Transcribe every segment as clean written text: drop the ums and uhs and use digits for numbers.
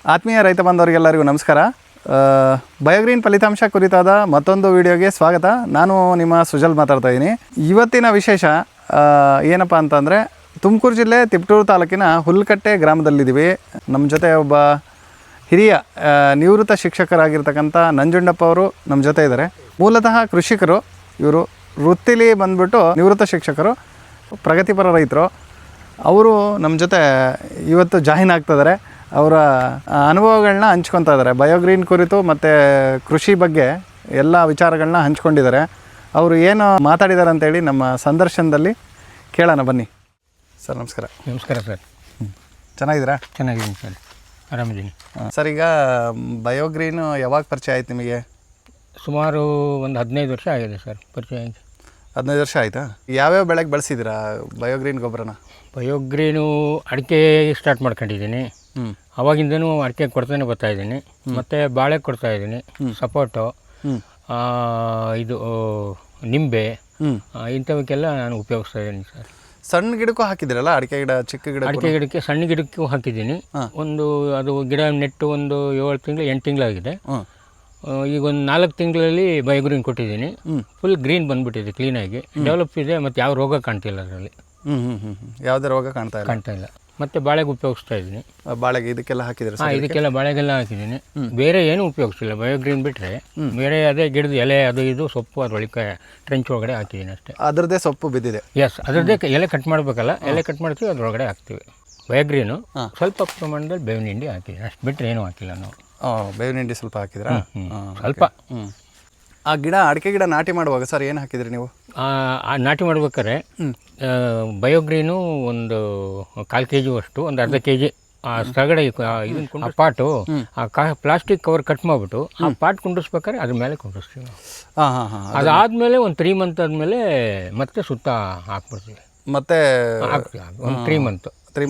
ಆತ್ಮೀಯ ರೈತ ಬಾಂಧವರಿಗೆಲ್ಲರಿಗೂ ನಮಸ್ಕಾರ. ಬಯೋಗ್ರೀನ್ ಫಲಿತಾಂಶ ಕುರಿತಾದ ಮತ್ತೊಂದು ವಿಡಿಯೋಗೆ ಸ್ವಾಗತ. ನಾನು ನಿಮ್ಮ ಸುಜಲ್ ಮಾತಾಡ್ತಾ ಇದ್ದೀನಿ. ಇವತ್ತಿನ ವಿಶೇಷ ಏನಪ್ಪ ಅಂತಂದರೆ, ತುಮಕೂರು ಜಿಲ್ಲೆ ತಿಪಟೂರು ತಾಲೂಕಿನ ಹುಲ್ಕಟ್ಟೆ ಗ್ರಾಮದಲ್ಲಿದ್ದೀವಿ. ನಮ್ಮ ಜೊತೆ ಒಬ್ಬ ಹಿರಿಯ ನಿವೃತ್ತ ಶಿಕ್ಷಕರಾಗಿರ್ತಕ್ಕಂಥ ನಂಜುಂಡಪ್ಪ ಅವರು ನಮ್ಮ ಜೊತೆ ಇದ್ದಾರೆ. ಮೂಲತಃ ಕೃಷಿಕರು ಇವರು, ವೃತ್ತಿಲಿ ಬಂದ್ಬಿಟ್ಟು ನಿವೃತ್ತ ಶಿಕ್ಷಕರು, ಪ್ರಗತಿಪರ ರೈತರು. ಅವರು ನಮ್ಮ ಜೊತೆ ಇವತ್ತು ಜಾಯಿನ್ ಆಗ್ತಿದ್ದಾರೆ. ಅವರ ಅನುಭವಗಳನ್ನ ಹಂಚ್ಕೊತಾ ಇದ್ದಾರೆ. ಬಯೋಗ್ರೀನ್ ಕುರಿತು ಮತ್ತು ಕೃಷಿ ಬಗ್ಗೆ ಎಲ್ಲ ವಿಚಾರಗಳನ್ನ ಹಂಚ್ಕೊಂಡಿದ್ದಾರೆ. ಅವರು ಏನು ಮಾತಾಡಿದ್ದಾರೆ ಅಂತೇಳಿ ನಮ್ಮ ಸಂದರ್ಶನದಲ್ಲಿ ಕೇಳೋಣ ಬನ್ನಿ. ಸರ್ ನಮಸ್ಕಾರ. ನಮಸ್ಕಾರ ಸರ್. ಚೆನ್ನಾಗಿದ್ದೀರಾ? ಚೆನ್ನಾಗಿದ್ದೀನಿ ಸರ್, ಆರಾಮಿದ್ದೀನಿ ಸರ್. ಈಗ ಬಯೋಗ್ರೀನು ಯಾವಾಗ ಪರಿಚಯ ಆಯ್ತು ನಿಮಗೆ? ಸುಮಾರು ಒಂದು 15 ವರ್ಷ ಆಗಿದೆ ಸರ್ ಪರಿಚಯ ಆಗಿ. 15 ವರ್ಷ ಆಯಿತಾ? ಯಾವ್ಯಾವ ಬೆಳೆಗೆ ಬಳಸಿದ್ದೀರಾ ಬಯೋಗ್ರೀನ್ ಗೊಬ್ಬರನ? ಬಯೋಗ್ರೀನು ಅಡಿಕೆ ಸ್ಟಾರ್ಟ್ ಮಾಡ್ಕೊಂಡಿದ್ದೀನಿ. ಅವಾಗಿಂದನೂ ಅಡಿಕೆ ಕೊಡ್ತಾನೆ ಬರ್ತಾಯಿದ್ದೀನಿ. ಮತ್ತು ಬಾಳೆ ಕೊಡ್ತಾಯಿದ್ದೀನಿ, ಸಪೋಟೊ, ಇದು ನಿಂಬೆ, ಇಂಥವಕ್ಕೆಲ್ಲ ನಾನು ಉಪಯೋಗಿಸ್ತಾ ಇದ್ದೀನಿ ಸರ್. ಸಣ್ಣ ಗಿಡಕ್ಕೂ ಹಾಕಿದ್ದೀರಲ್ಲ? ಅಡಿಕೆ ಗಿಡ, ಚಿಕ್ಕ ಗಿಡ? ಅಡಿಕೆ ಗಿಡಕ್ಕೆ, ಸಣ್ಣ ಗಿಡಕ್ಕೂ ಹಾಕಿದ್ದೀನಿ. ಅದು ಗಿಡ ನೆಟ್ಟು ಒಂದು 7 ತಿಂಗಳು 8 ತಿಂಗಳಾಗಿದೆ. ಈಗ ಒಂದು 4 ತಿಂಗಳಲ್ಲಿ ಬಯೋಗ್ರೀನ್ ಕೊಟ್ಟಿದ್ದೀನಿ. ಫುಲ್ ಗ್ರೀನ್ ಬಂದುಬಿಟ್ಟಿದೆ, ಕ್ಲೀನಾಗಿ ಡೆವಲಪ್ ಇದೆ. ಮತ್ತು ಯಾವ ರೋಗ ಕಾಣ್ತಿಲ್ಲ ಅದರಲ್ಲಿ. ಯಾವುದೇ ರೋಗ ಕಾಣ್ತಾ ಇಲ್ಲ. ಮತ್ತು ಬಾಳೆಗೆ ಉಪಯೋಗಿಸ್ತಾ ಇದ್ದೀನಿ. ಬಾಳೆಗೆ ಇದಕ್ಕೆಲ್ಲ ಹಾಕಿದ್ರೆ? ಇದಕ್ಕೆಲ್ಲ ಬಾಳೆಗೆಲ್ಲ ಹಾಕಿದ್ದೀನಿ. ಬೇರೆ ಏನೂ ಉಪಯೋಗಿಸಿಲ್ಲ. ಬಯೋಗ್ರೀನ್ ಬಿಟ್ಟರೆ ಬೇರೆ ಅದೇ ಗಿಡದ ಎಲೆ, ಅದು ಇದು ಸೊಪ್ಪು ಅದರೊಳಗೆ ಟ್ರೆಂಚ್ ಒಳಗಡೆ ಹಾಕಿದ್ದೀನಿ ಅಷ್ಟೇ. ಅದರದ್ದೇ ಸೊಪ್ಪು ಬಿದ್ದಿದೆ? ಎಸ್, ಅದರದ್ದೇ ಎಲೆ ಕಟ್ ಮಾಡಬೇಕಲ್ಲ, ಎಲೆ ಕಟ್ ಮಾಡ್ತೀವಿ, ಅದರೊಳಗಡೆ ಹಾಕ್ತೀವಿ. ಬಯೋಗ್ರೀನು ಸ್ವಲ್ಪ ಪ್ರಮಾಣದಲ್ಲಿ ಬೇವಿನ ಹಿಂಡಿ ಹಾಕಿದ್ದೀನಿ, ಅಷ್ಟು ಬಿಟ್ಟರೆ ಏನೂ ಹಾಕಿಲ್ಲ ನಾವು. ಬೇವಿನ ಹಿಂಡಿ ಸ್ವಲ್ಪ ಹಾಕಿದ್ರಾ? ಸ್ವಲ್ಪ. ಆ ಗಿಡ, ಅಡಿಕೆ ಗಿಡ ನಾಟಿ ಮಾಡುವಾಗ ಸರ್ ಏನು ಹಾಕಿದ್ರಿ ನೀವು? ನಾಟಿ ಮಾಡ್ಬೇಕಾದ್ರೆ ಬಯೋಗ್ರೀನು ಒಂದು 1/4 kg ಅಷ್ಟು, ಒಂದು ಅರ್ಧ kg ಸ್ಥಳಗಡೆ ಇದನ್ನು ಪಾಟು, ಪ್ಲಾಸ್ಟಿಕ್ ಕವರ್ ಕಟ್ ಮಾಡಿಬಿಟ್ಟು ಆ ಪಾಟ್ ಕುಂಡಿಸ್ಬೇಕಾದ್ರೆ ಅದ್ರ ಮೇಲೆ ಕುಂಡಿಸ್ತೀವಿ ನಾವು. ಅದಾದಮೇಲೆ ಒಂದು 3 ಮಂತ್ ಆದಮೇಲೆ ಮತ್ತೆ ಸುತ್ತ ಹಾಕ್ಬಿಡ್ತೀವಿ. ಮತ್ತೆ ಒಂದು 3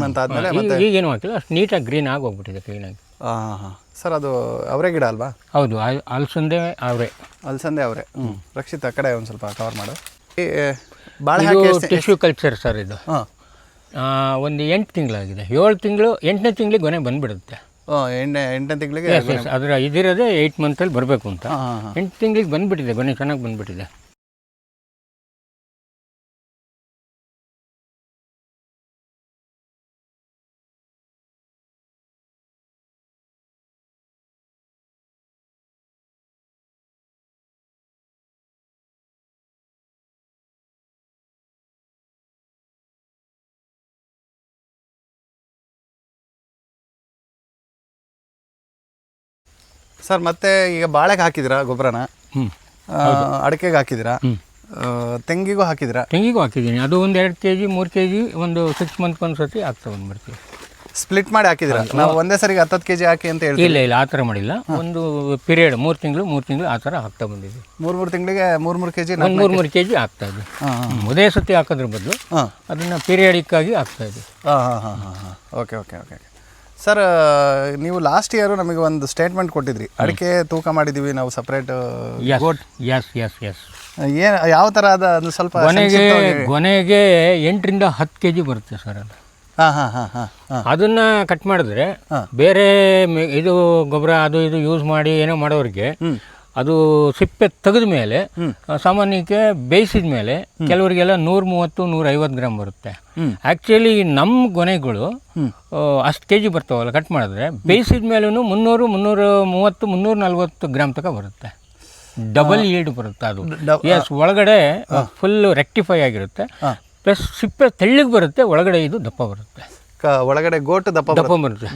ಮಂತ್ ಆದಮೇಲೆ ಈಗೇನು ಹಾಕಿಲ್ಲ, ಅಷ್ಟು ನೀಟಾಗಿ ಗ್ರೀನ್ ಆಗಿ ಹೋಗ್ಬಿಟ್ಟಿದೆ, ಕ್ಲೀನಾಗಿ. ಸರ್ ಅದು ಅವರೇ ಗಿಡ ಅಲ್ವಾ? ಹೌದು, ಅಲಸಂದೆ ಅವರೇ. ರಕ್ಷಿತ್ ಆ ಕಡೆ ಒಂದು ಸ್ವಲ್ಪ ಕವರ್ ಮಾಡು. ಟಿಶ್ಯೂ ಕಲ್ಚರ್ ಸರ್ ಇದು. ಒಂದು 8 ತಿಂಗಳಾಗಿದೆ. 7 ತಿಂಗಳು, 8ನೇ ತಿಂಗಳಿಗೆ ಗೊನೆ ಬಂದುಬಿಡುತ್ತೆ. 8ನೇ ತಿಂಗಳಿಗೆ ಅದರ ಇದಿರೋದೇ 8 ಮಂತಲ್ಲಿ ಬರಬೇಕು ಅಂತ. 8 ತಿಂಗಳಿಗೆ ಬಂದುಬಿಟ್ಟಿದೆ, ಗೊನೆ ಚೆನ್ನಾಗಿ ಬಂದುಬಿಟ್ಟಿದೆ. ಸರ್ ಮತ್ತೆ ಈಗ ಬಾಳೆಗೆ ಹಾಕಿದಿರಾ ಗೊಬ್ಬರನ? ಅಡಿಕೆಗೆ ಹಾಕಿದಿರಾ? ತೆಂಗಿಗೂ ಹಾಕಿದಿರಾ? ತೆಂಗಿಗೂ ಹಾಕಿದ್ದೀನಿ. ಅದು ಒಂದು 2 kg 3 kg ಒಂದು 6 ಮಂತ್ ಒಂದು ಸರ್ತಿ ಆಗ್ತಾ ಬಂದ್ಬಿಡ್ತೀವಿ. ಸ್ಪ್ಲಿಟ್ ಮಾಡಿ ಹಾಕಿದಿರಾ? ನಾವು ಒಂದೇ ಸರಿಗೆ 10 kg ಹಾಕಿ ಅಂತ ಹೇಳಿ? ಇಲ್ಲ, ಆ ಥರ ಮಾಡಿಲ್ಲ. ಒಂದು ಪೀರಿಯಡ್ 3 ತಿಂಗಳು ಆ ಥರ ಹಾಕ್ತಾ ಬಂದಿದ್ವಿ. 3 ತಿಂಗಳಿಗೆ 3 kg, 3 kg ಆಗ್ತಾ ಇದೆ. ಒಂದೇ ಸತಿ ಹಾಕೋದ್ರ ಬದಲು ಅದನ್ನು ಪೀರಿಯಡಿಕ್ ಆಗಿ ಹಾಕ್ತಾ ಇದ್ವಿ. ಓಕೆ. ಸರ್, ನೀವು ಲಾಸ್ಟ್ ಇಯರು ನಮಗೆ ಒಂದು ಸ್ಟೇಟ್ಮೆಂಟ್ ಕೊಟ್ಟಿದ್ರಿ, ಅಡಿಕೆ ತೂಕ ಮಾಡಿದ್ದೀವಿ ನಾವು ಸಪ್ರೇಟ್. ಎಸ್. ಏನು, ಯಾವ ಥರ ಅದು ಸ್ವಲ್ಪ ಗೊನೆಗೆ 8 ರಿಂದ 10 kg ಬರುತ್ತೆ ಸರ್ ಅದು. ಅದನ್ನು ಕಟ್ ಮಾಡಿದ್ರೆ ಬೇರೆ ಇದು ಗೊಬ್ಬರ ಅದು ಇದು ಯೂಸ್ ಮಾಡಿ ಏನೋ ಮಾಡೋರಿಗೆ ಅದು ಸಿಪ್ಪೆ ತೆಗೆದ ಮೇಲೆ, ಸಾಮಾನ್ಯಕ್ಕೆ ಬೇಯಿಸಿದ ಮೇಲೆ ಕೆಲವರಿಗೆಲ್ಲ 130-150 ಗ್ರಾಮ್ ಬರುತ್ತೆ. ಆ್ಯಕ್ಚುಲಿ ನಮ್ಮ ಗೊನೆಗಳು ಅಷ್ಟು kg ಬರ್ತಾವಲ್ಲ, ಕಟ್ ಮಾಡಿದ್ರೆ ಬೇಯಿಸಿದ ಮೇಲೂ 300-330-340 ಗ್ರಾಮ್ ತನಕ ಬರುತ್ತೆ. ಡಬಲ್ ಈಲ್ಡ್ ಬರುತ್ತೆ ಅದು. ಎಸ್, ಒಳಗಡೆ ಫುಲ್ ರೆಕ್ಟಿಫೈ ಆಗಿರುತ್ತೆ. ಪ್ಲಸ್ ಸಿಪ್ಪೆ ತೆಳ್ಳಗೆ ಬರುತ್ತೆ, ಒಳಗಡೆ ಇದು ದಪ್ಪ ಬರುತ್ತೆ. ಒಳಗಡೆ ಗೋಟು ದಪ್ಪ ಬರುತ್ತೆ.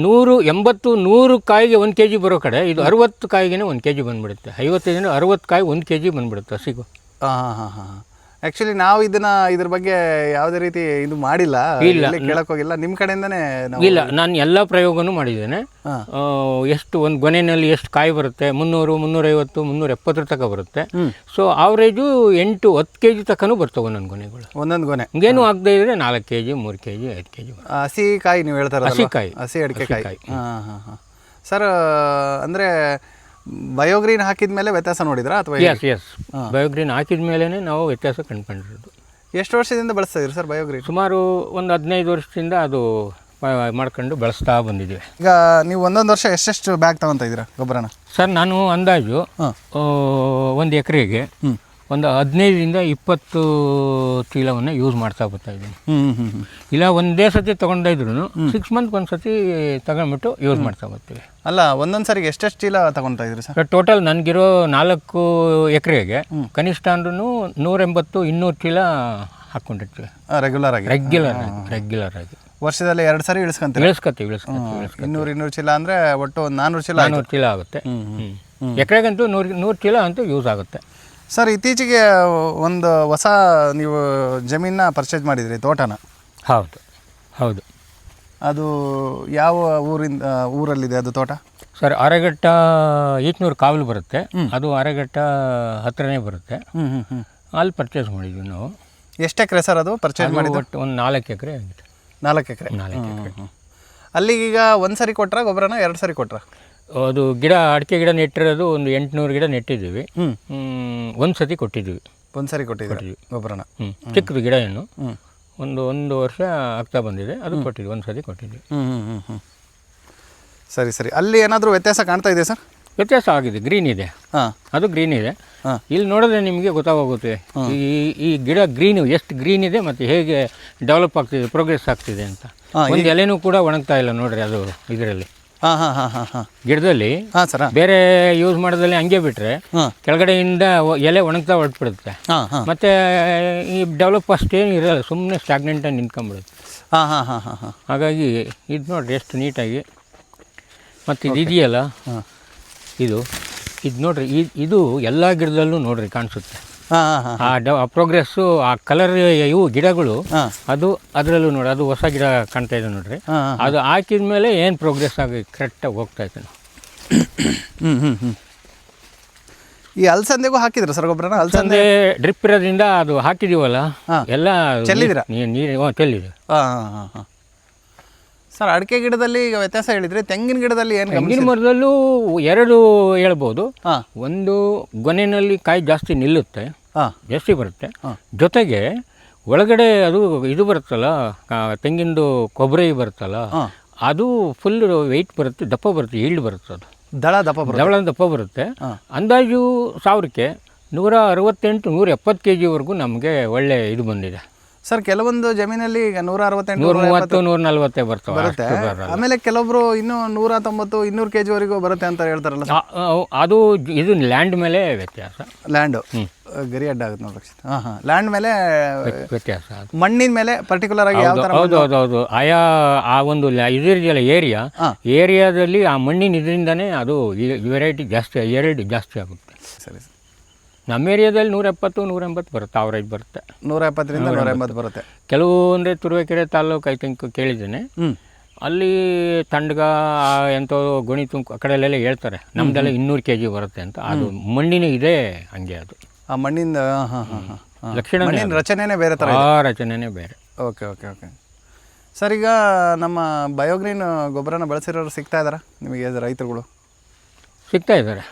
100 ಕಾಯಿಗೆ 1 kg ಬರೋ ಕಡೆ ಇದು 60 ಕಾಯಿಗೆ 1 kg ಬಂದುಬಿಡುತ್ತೆ. 55-60 ಕಾಯಿ 1 kg ಬಂದುಬಿಡುತ್ತೆ ಹಸಿಗೂ. ಆ್ಯಕ್ಚುಲಿ ನಾವು ಇದ್ರ ಬಗ್ಗೆ ಯಾವುದೇ ರೀತಿ ಇದು ಮಾಡಿಲ್ಲ, ಕೇಳಕ್ಕೆ ಹೋಗಿಲ್ಲ. ನಿಮ್ಮ ಕಡೆಯಿಂದನೇ? ಇಲ್ಲ, ನಾನು ಎಲ್ಲ ಪ್ರಯೋಗನೂ ಮಾಡಿದ್ದೇನೆ. ಎಷ್ಟು ಒಂದು ಗೊನೆಯಲ್ಲಿ ಎಷ್ಟು ಕಾಯಿ ಬರುತ್ತೆ? 300-350-370 ತನಕ ಬರುತ್ತೆ. ಸೊ ಆವ್ರೇಜು 8-10 kg ತನಕನೂ ಬರ್ತವೆ ನನ್ನ ಗೊನೆಗಳು. ಒಂದೊಂದು ಗೊನೆ ಹಿಂಗೇನು ಆಗದೆ ಇದ್ರೆ 4 kg 3 kg 5 kg. ಹಸಿ ಕಾಯಿ ನೀವು ಹೇಳ್ತಾರೆ? ಹಸಿ ಅಡಿಕೆ ಕಾಯಿ. ಸರ್, ಅಂದರೆ ಬಯೋಗ್ರೀನ್ ಹಾಕಿದ ಮೇಲೆ ವ್ಯತ್ಯಾಸ ನೋಡಿದ್ರಾ ಅಥವಾ? ಎಸ್, ಬಯೋಗ್ರೀನ್ ಹಾಕಿದ ಮೇಲೇ ನಾವು ವ್ಯತ್ಯಾಸ ಕಂಡುಕೊಂಡಿರೋದು. ಎಷ್ಟು ವರ್ಷದಿಂದ ಬಳಸ್ತಾ ಇದ್ದೀರಿ ಸರ್ ಬಯೋಗ್ರೀನ್? ಸುಮಾರು ಒಂದು 15 ವರ್ಷದಿಂದ ಅದು ಮಾಡ್ಕೊಂಡು ಬೆಳೆಸ್ತಾ ಬಂದಿದ್ದೀವಿ. ಈಗ ನೀವು ಒಂದೊಂದು ವರ್ಷ ಎಷ್ಟೆಷ್ಟು ಬ್ಯಾಗ್ ತಗೊತಾ ಇದ್ದೀರಾ ಗೊಬ್ಬರನ? ಸರ್ ನಾನು ಅಂದಾಜು ಒಂದು ಎಕರೆಗೆ ಒಂದು 15ರಿಂದ 20 ಚೀಲವನ್ನು ಯೂಸ್ ಮಾಡ್ತಾ ಬರ್ತಾ ಇದ್ದೀನಿ. ಇಲ್ಲ ಒಂದೇ ಸತಿ ತೊಗೊಂಡಿದ್ರು 6 ಮಂತ್ಗೆ ಒಂದು ಸತಿ ತಗೊಂಡ್ಬಿಟ್ಟು ಯೂಸ್ ಮಾಡ್ತಾ ಬರ್ತೀವಿ. ಅಲ್ಲ, ಒಂದೊಂದು ಸರಿಗೆ ಎಷ್ಟೆಷ್ಟು ಚೀಲ ತಗೊತಾ ಇದ್ರಿ ಸರ್? ಟೋಟಲ್ ನನಗಿರೋ 4 ಎಕರೆಗೆ ಕನಿಷ್ಠ ಅಂದ್ರೂ 180-200 ಚೀಲ ಹಾಕ್ಕೊಂಡಿರ್ತೀವಿ ರೆಗ್ಯುಲರ್ ಆಗಿ. ವರ್ಷದಲ್ಲಿ 2 ಸರಿ ಇಳಿಸ್ಕೊಂತೀವಿ. 200 ಚೀಲ ಅಂದರೆ ಒಟ್ಟು 400 ಚೀಲ ಆಗುತ್ತೆ. ಎಕರೆಗಂತೂ 100 ಚೀಲ ಅಂತೂ ಯೂಸ್ ಆಗುತ್ತೆ. ಸರ್, ಇತ್ತೀಚೆಗೆ ಒಂದು ಹೊಸ ನೀವು ಜಮೀನ ಪರ್ಚೇಸ್ ಮಾಡಿದ್ರಿ, ತೋಟನ? ಹೌದು. ಅದು ಯಾವ ಊರಲ್ಲಿದೆ ಅದು ತೋಟ? ಸರ್, ಆರೆಘಟ್ಟ ಈಟ್ನೂರು ಕಾವಲು ಬರುತ್ತೆ, ಅದು ಆರೆಘಟ್ಟ ಹತ್ರನೇ ಬರುತ್ತೆ. ಅಲ್ಲಿ ಪರ್ಚೇಸ್ ಮಾಡಿದ್ವಿ ನಾವು. ಎಷ್ಟು ಎಕರೆ ಸರ್ ಅದು ಪರ್ಚೇಸ್ ಮಾಡಿದ್ದು? ಒಟ್ಟು ಒಂದು 4 ಎಕರೆ ಆಗಿದೆ. 4 ಎಕರೆ. ಅಲ್ಲಿಗೀಗ ಒಂದು ಸರಿ ಕೊಟ್ರ ಗೊಬ್ಬರನ 2 ಸರಿ ಕೊಟ್ರ? ಅದು ಅಡಿಕೆ ಗಿಡ ನೆಟ್ಟಿರೋದು ಒಂದು 800 ಗಿಡ ನೆಟ್ಟಿದ್ದೀವಿ. ಒಂದು ಸತಿ ಕೊಟ್ಟಿದ್ದೀವಿ. ಒಂದು ಸರಿ ಕೊಟ್ಟಿದ್ದೀವಿ ಗೊಬ್ಬರನ? ಚಿಕ್ಕದು ಗಿಡ ಏನು ಒಂದು ವರ್ಷ ಆಗ್ತಾ ಬಂದಿದೆ, ಅದು ಕೊಟ್ಟಿದ್ವಿ, ಒಂದು ಸತಿ ಕೊಟ್ಟಿದ್ವಿ. ಸರಿ. ಅಲ್ಲಿ ಏನಾದರೂ ವ್ಯತ್ಯಾಸ ಕಾಣ್ತಾ ಇದೆ ಸರ್? ವ್ಯತ್ಯಾಸ ಆಗಿದೆ, ಗ್ರೀನ್ ಇದೆ. ಅದು ಗ್ರೀನ್ ಇದೆ. ಇಲ್ಲಿ ನೋಡಿದ್ರೆ ನಿಮಗೆ ಗೊತ್ತಾಗುತ್ತೆ ಈ ಗಿಡ ಎಷ್ಟು ಗ್ರೀನ್ ಇದೆ ಮತ್ತು ಹೇಗೆ ಡೆವಲಪ್ ಆಗ್ತಿದೆ, ಪ್ರೋಗ್ರೆಸ್ ಆಗ್ತಿದೆ ಅಂತ. ಒಂದು ಎಲೆನೂ ಕೂಡ ಒಣಗ್ತಾ ಇಲ್ಲ ನೋಡ್ರಿ ಅದು ಇದರಲ್ಲಿ ಗಿಡದಲ್ಲಿ. ಬೇರೆ ಯೂಸ್ ಮಾಡೋದಲ್ಲಿ ಹಂಗೆ ಬಿಟ್ರೆ ಕೆಳಗಡೆಯಿಂದ ಎಲೆ ಒಣಗ್ತಾ ಹೊರಟ್ಬಿಡುತ್ತೆ. ಮತ್ತೆ ಈ ಡೆವಲಪ್ ಅಷ್ಟೇನು ಇರಲ್ಲ, ಸುಮ್ಮನೆ ಸ್ಟಾಗ್ನೆಂಟ್ ಆಗಿ ನಿಂತ್ಕೊಂಡ್ಬಿಡುತ್ತೆ. ಹಾಗಾಗಿ ಇದು ನೋಡ್ರಿ ಎಷ್ಟು ನೀಟಾಗಿ. ಮತ್ತು ಇದು ಇದೆಯಲ್ಲ ಇದು ನೋಡ್ರಿ, ಇದು ಎಲ್ಲ ಗಿಡದಲ್ಲೂ ನೋಡ್ರಿ ಕಾಣಿಸುತ್ತೆ. ಆ ಪ್ರೋಗ್ರೆಸ್ಸು, ಆ ಕಲರ್ ಇವು ಗಿಡಗಳು, ಅದು ಅದರಲ್ಲೂ ನೋಡಿ, ಅದು ಹೊಸ ಗಿಡ ಕಾಣ್ತಾ ಇದೆ ನೋಡ್ರಿ. ಅದು ಹಾಕಿದ ಮೇಲೆ ಏನು ಪ್ರೋಗ್ರೆಸ್ ಆಗಿ ಕರೆಕ್ಟಾಗಿ ಹೋಗ್ತಾ ಇತ್ತು. ಈ ಅಲಸಂದೆಗೂ ಹಾಕಿದ್ರ ಸರ್ ಗೊಬ್ಬರನ? ಅಲಸಂದೆ ಡ್ರಿಪ್ ಇರೋದ್ರಿಂದ ಅದು ಹಾಕಿದೀವಲ್ಲ, ಎಲ್ಲ ಚೆಲ್ಲಿದ್ದೀರಾ? ನೀರು ಚೆಲ್ಲಿದೆ. ಸರ್, ಅಡಿಕೆ ಗಿಡದಲ್ಲಿ ಈಗ ವ್ಯತ್ಯಾಸ ಹೇಳಿದ್ರೆ, ತೆಂಗಿನ ಗಿಡದಲ್ಲಿ ಏನು? ತೆಂಗಿನ ಮರದಲ್ಲೂ 2 ಹೇಳ್ಬೋದು. ಒಂದು ಗೊನೆಯಲ್ಲಿ ಕಾಯಿ ಜಾಸ್ತಿ ನಿಲ್ಲುತ್ತೆ, ಜಾಸ್ತಿ ಬರುತ್ತೆ. ಜೊತೆಗೆ ಒಳಗಡೆ ಅದು ಇದು ಬರುತ್ತಲ್ಲ, ತೆಂಗಿನದು ಕೊಬ್ಬರಿ ಬರುತ್ತಲ್ಲ, ಅದು ಫುಲ್ ವೆಯ್ಟ್ ಬರುತ್ತೆ, ದಪ್ಪ ಬರುತ್ತೆ, ಈಲ್ಡ್ ಬರುತ್ತೆ. ಅದು ದಪ್ಪ ಬರುತ್ತೆ. ಅಂದಾಜು 1000ಕ್ಕೆ 168-170 kg ನಮಗೆ ಒಳ್ಳೆ ಇದು ಬಂದಿದೆ ಸರ್. ಕೆಲವೊಂದು ಜಮೀನಲ್ಲಿ ಈಗ 168, 130-140 ಬರುತ್ತೆ. ಆಮೇಲೆ ಕೆಲವೊಬ್ರು ಇನ್ನೂ 190-200 kg ವರೆಗೂ ಬರುತ್ತೆ ಅಂತ ಹೇಳ್ತಾರಲ್ಲ. ಅದು ಇದು ಲ್ಯಾಂಡ್ ಮೇಲೆ ವ್ಯತ್ಯಾಸ. ಲ್ಯಾಂಡು ಗರಿ ಅಡ್ಡ ಆಗುತ್ತೆ ನೋಡಿ. ಲ್ಯಾಂಡ್ ಮೇಲೆ ವ್ಯತ್ಯಾಸ, ಮಣ್ಣಿನ ಮೇಲೆ ಪರ್ಟಿಕ್ಯುಲರ್ ಆಗಿ ಯಾವ ಥರ? ಹೌದು. ಆ ಒಂದು ಇದೆಯಲ್ಲ ಏರಿಯಾದಲ್ಲಿ ಆ ಮಣ್ಣಿನ ಇದರಿಂದನೇ ಅದು ವೆರೈಟಿ ಜಾಸ್ತಿ ಆಗುತ್ತೆ. ಸರಿ. ನಮ್ಮ ಏರಿಯಾದಲ್ಲಿ 170-180 ಬರುತ್ತೆ, ಆವರೇಜ್ ಬರುತ್ತೆ. 170ರಿಂದ 180 ಬರುತ್ತೆ. ಕೆಲವು ಅಂದರೆ ತುರುವೇಕೆರೆ ತಾಲೂಕು ಐ ಥಿಂಕ್ ಕೇಳಿದ್ದೇನೆ, ಅಲ್ಲಿ ತಂಡ್ಗ ಎಂಥ ಗೋಣಿ ತುಮಕು ಆ ಕಡೆಯಲ್ಲೆಲ್ಲ ಹೇಳ್ತಾರೆ, ನಮ್ಮದೆಲ್ಲ 200 kg ಬರುತ್ತೆ ಅಂತ. ಅದು ಮಣ್ಣಿನ ಇದೆ ಹಂಗೆ, ಅದು ಆ ಮಣ್ಣಿನ ಲಕ್ಷಣ, ರಚನೆನೇ ಬೇರೆ ಥರ. ರಚನೆನೇ ಬೇರೆ. ಓಕೆ. ಸರ್, ಈಗ ನಮ್ಮ ಬಯೋಗ್ರೀನ್ ಗೊಬ್ಬರನ ಬಳಸಿರೋರು ಸಿಗ್ತಾ ಇದ್ದಾರಾ ನಿಮಗೆ? ರೈತರುಗಳು ಸಿಗ್ತಾ ಇದ್ದಾರೆ.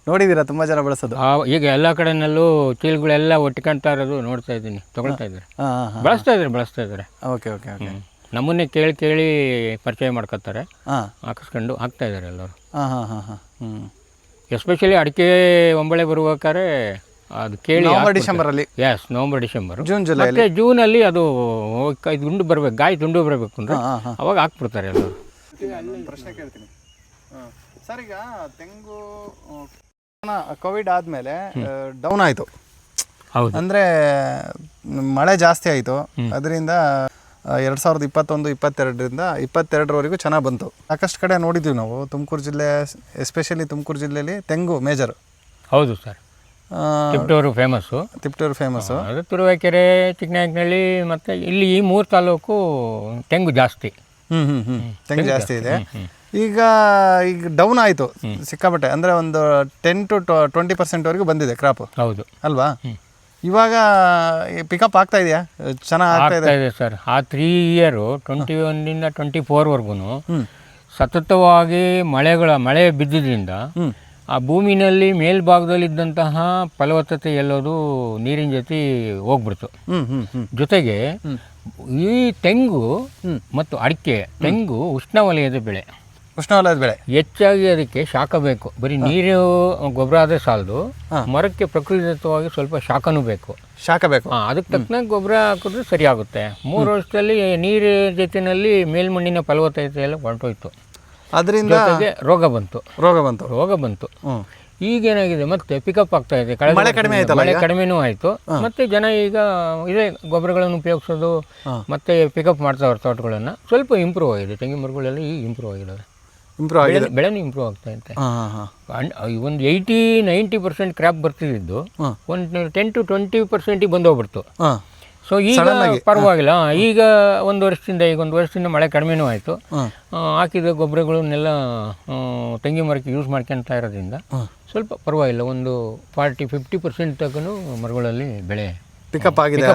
ನೋಡಿದ್ದೀರಾ ತುಂಬ ಜನ ಬಳಸೋದು? ಈಗ ಎಲ್ಲ ಕಡೆನಲ್ಲೂ ಚೀಲಗಳೆಲ್ಲ ಒಟ್ಕೊಳ್ತಾ ಇರೋದು ನೋಡ್ತಾ ಇದ್ದೀನಿ, ತೊಗೊಳ್ತಾ ಇದ್ದಾರೆ, ಬಳಸ್ತಾ ಇದ್ದಾರೆ. ಓಕೆ. ನಮ್ಮನ್ನೇ ಕೇಳಿ ಪರಿಚಯ ಮಾಡ್ಕೊತಾರೆ, ಹಾಕಿಸ್ಕೊಂಡು ಹಾಕ್ತಾ ಇದ್ದಾರೆ ಎಲ್ಲರೂ. ಎಸ್ಪೆಷಲಿ ಅಡಿಕೆ ಒಂಬಳೆ ಬರ್ಬೇಕಾದ್ರೆ ಅದು ಕೇಳಿ ಡಿಸೆಂಬರಲ್ಲಿ. ನವಂಬರ್ ಡಿಸೆಂಬರ್, ಜೂನಲ್ಲಿ ಅದು ದುಂಡು ಬರಬೇಕು, ಗಾಯ ದುಂಡು ಬರಬೇಕು ಅಂದರೆ ಅವಾಗ ಹಾಕ್ಬಿಡ್ತಾರೆ ಎಲ್ಲರೂ. ಪ್ರಶ್ನೆ ಕೇಳ್ತೀನಿ ಸರ್. ಈಗ ತೆಂಗು ಕೋವಿಡ್ ಆದಮೇಲೆ ಡೌನ್ ಆಯಿತು, ಅಂದರೆ ಮಳೆ ಜಾಸ್ತಿ ಆಯಿತು. ಅದರಿಂದ 2021-22ರಿಂದ 22ರವರೆಗೂ ಚೆನ್ನಾಗಿ ಬಂತು. ಸಾಕಷ್ಟು ಕಡೆ ನೋಡಿದ್ದೀವಿ ನಾವು. ತುಮಕೂರು ಜಿಲ್ಲೆ, ಎಸ್ಪೆಷಲಿ ತುಮಕೂರು ಜಿಲ್ಲೆಯಲ್ಲಿ ತೆಂಗು ಮೇಜರ್. ಹೌದು ಸರ್. ತಿಪ್ಟೂರು ಫೇಮಸ್ಸು. ಅದು ತುರುವೇಕೆರೆ, ಚಿಕ್ಕನಾಯಕನಹಳ್ಳಿ ಮತ್ತು ಇಲ್ಲಿ ಈ 3 ತಾಲೂಕು ತೆಂಗು ಜಾಸ್ತಿ. ತೆಂಗು ಜಾಸ್ತಿ ಇದೆ. ಈಗ ಡೌನ್ ಆಯಿತು ಸಿಕ್ಕಾಪಟ್ಟೆ, ಅಂದರೆ ಒಂದು 10-20% ಬಂದಿದೆ ಕ್ರಾಪ್. ಹೌದು ಅಲ್ವಾ? ಇವಾಗ ಪಿಕಪ್ ಆಗ್ತಾ ಇದೆಯಾ? ಚೆನ್ನಾಗಿ ಆಗ್ತಾ ಇದೆ ಸರ್. ಆ 3 ಇಯರ್ 21-24ವರೆಗೂ ಸತತವಾಗಿ ಮಳೆ ಬಿದ್ದಿದ್ದರಿಂದ ಆ ಭೂಮಿನಲ್ಲಿ ಮೇಲ್ಭಾಗದಲ್ಲಿದ್ದಂತಹ ಫಲವತ್ತತೆ ಎಲ್ಲೋದು ನೀರಿನ ಜೊತೆ ಹೋಗ್ಬಿಡ್ತು. ಜೊತೆಗೆ ಈ ತೆಂಗು ಮತ್ತು ಅಡಿಕೆ, ತೆಂಗು ಉಷ್ಣವಲಯದ ಬೆಳೆ, ಉಷ್ಣವಲಯದ ಬೆಳೆ, ಹೆಚ್ಚಾಗಿ ಅದಕ್ಕೆ ಶಾಖ ಬೇಕು. ಬರೀ ನೀರು ಗೊಬ್ಬರ ಆದರೆ ಸಾಲದು, ಮರಕ್ಕೆ ಪ್ರಕೃತಿದತ್ತವಾಗಿ ಸ್ವಲ್ಪ ಶಾಖನೂ ಬೇಕು. ಶಾಖ ಬೇಕು. ಅದಕ್ಕೆ ತಕ್ಕನಾಗಿ ಗೊಬ್ಬರ ಹಾಕಿದ್ರೆ ಸರಿ ಆಗುತ್ತೆ. 3 ವರ್ಷದಲ್ಲಿ ನೀರು ಜೊತೆಯಲ್ಲಿ ಮೇಲ್ಮಣ್ಣಿನ ಫಲವತ್ತತೆ ಎಲ್ಲ ಹೊರಟೋಯ್ತು. ಅದರಿಂದ ರೋಗ ಬಂತು. ರೋಗ ಬಂತು. ಈಗೇನಾಗಿದೆ ಮತ್ತೆ ಪಿಕಪ್ ಆಗ್ತಾ ಇದೆ. ಮಳೆ ಕಡಿಮೆ ಆಯ್ತಲ್ಲ, ಮಳೆ ಕಡಿಮೆನೂ ಆಯಿತು. ಮತ್ತೆ ಜನ ಈಗ ಇದೇ ಗೊಬ್ಬರಗಳನ್ನು ಉಪಯೋಗಿಸೋದು ಮತ್ತೆ ಪಿಕಪ್ ಮಾಡ್ತಾವ್ರೆ ತೋಟಗಳನ್ನು. ಸ್ವಲ್ಪ ಇಂಪ್ರೂವ್ ಆಗಿದೆ, ತೆಂಗಿನ ಮರಗಳೆಲ್ಲ ಈಗ ಇಂಪ್ರೂವ್ ಆಗಿದ್ದಾವೆ. ಬೆಳೆನೂ ಇಂಪ್ರೂವ್ ಆಗ್ತಾ ಇರುತ್ತೆ. ಒಂದು 80-90% ಕ್ರಾಪ್ ಬರ್ತಿದ್ದು ಒಂದು 10-20% ಬಂದೋಗ್ಬಿಡ್ತು. ಸೊ ಈಗ ಪರವಾಗಿಲ್ಲ. ಈಗ ಒಂದು ವರ್ಷದಿಂದ ಮಳೆ ಕಡಿಮೆನೂ ಆಯಿತು. ಹಾಕಿದ ಗೊಬ್ಬರಗಳನ್ನೆಲ್ಲ ತೆಂಗಿನ ಮರಕ್ಕೆ ಯೂಸ್ ಮಾಡ್ಕೊಳ್ತಾ ಇರೋದ್ರಿಂದ ಸ್ವಲ್ಪ ಪರವಾಗಿಲ್ಲ. ಒಂದು 40-50% ತನಕ ಮರಗಳಲ್ಲಿ ಬೆಳೆ ಪಿಕಪ್ ಆಗಿದೆ.